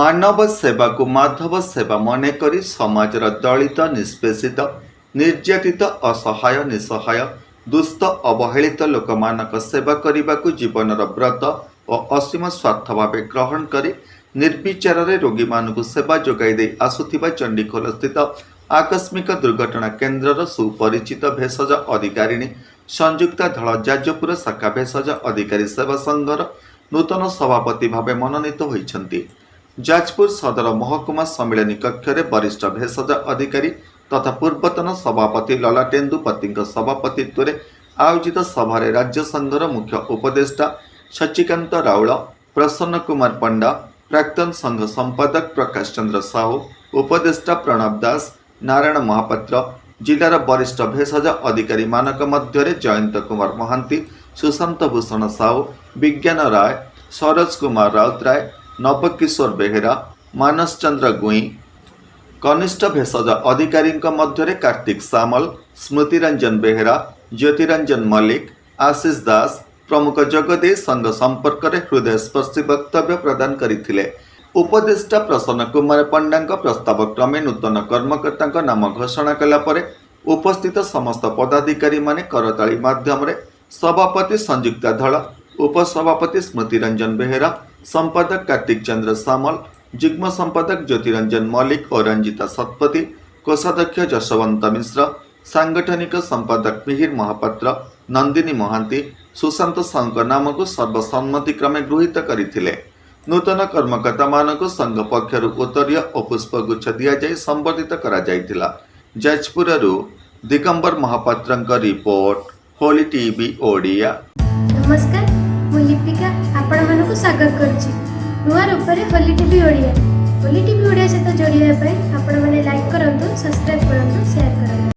मानव सेवा को माधव सेवा मनकरी समाजर दलित निष्पेषित निर्यातित असहाय निसहाय दुष्ट अवहेलित लोक मानक सेवा करने को जीवनर व्रत और असीम स्वार्थ भाव ग्रहण कर निर्विचार रोगी मानक सेवा जोगाई दे आसुथिबा चंडीखोल स्थित आकस्मिक दुर्घटना केन्द्रर सुपरिचित भेषज अधिकारिणी संयुक्ता धड़ जाजपुर शाखा भेषज अधिकारी सेवा संघर नूतन सभापति भाव मनोनीत होइछन्ति। जाजपुर सदर महकुमा सम्मिलनी कक्ष वरिष्ठ भेषज अधिकारी तथा पूर्वतन सभापति ललाटेन्दुपति सभापतित्व में आयोजित सभारे राज्य संघर मुख्य उपदेष्टा शशिकांत राउल, प्रसन्न कुमार पंडा, प्राक्तन संघ संपादक प्रकाश चंद्र साहू, उपदेष्टा प्रणव दास, नारायण महापात्र, जिलार वरिष्ठ भेषज अधिकारी मानक मध्य जयंत कुमार महांती, सुशांत भूषण साहू, विज्ञान राय, सरोज कुमार राउतराय, नवकिशोर बेहेरा, मानस चंद्र गुई, कनिष्ठ भेषज अधिकारी मध्य कार्तिक सामल, स्मृतिरंजन बेहेरा, ज्योतिरंजन मल्लिक, आशीष दास प्रमुख जगदे संघ संपर्क में हृदयस्पर्शी वक्तव्य प्रदान करथिले। उपदेष्टा प्रसन्न कुमार पंडा प्रस्ताव क्रमे नूतन कर्मकर्ता नाम घोषणा कला परे उपस्थित समस्त पदाधिकारी माने करताली माध्यम सभापति संयुक्ता धड़, उपसभापति स्मृतिरंजन बेहेरा, संपादक कार्तिक चंद्र सामल, जुग्म संपादक ज्योतिरंजन मल्लिक और रंजिता सतपति, कोषाध्यक्ष जशवंत मिश्र, सांगठनिक संपादक मिहिर महापात्र, नंदिनी महांती, सुशांत साहू नाम को सर्वसम्मति क्रमे गृहीत करथिले। नूतन कर्मकर्ता मानक संघ पक्षर उत्तरीय और पुष्पगुच्छ दिया जाय संबर्धित करा जायतिला। जाजपुररू दिगंबर महापात्र रिपोर्ट, होली टीवी ओडिया। नमस्कार, मु लिपिका आपण मानक स्वागत करछि नुआ रूपरे होली टीवी ओडिया। होली टीवी ओडिया सहित जोड़िया आपण माने लाइक करंतु, सब्सक्राइब करंतु, शेयर करंतु।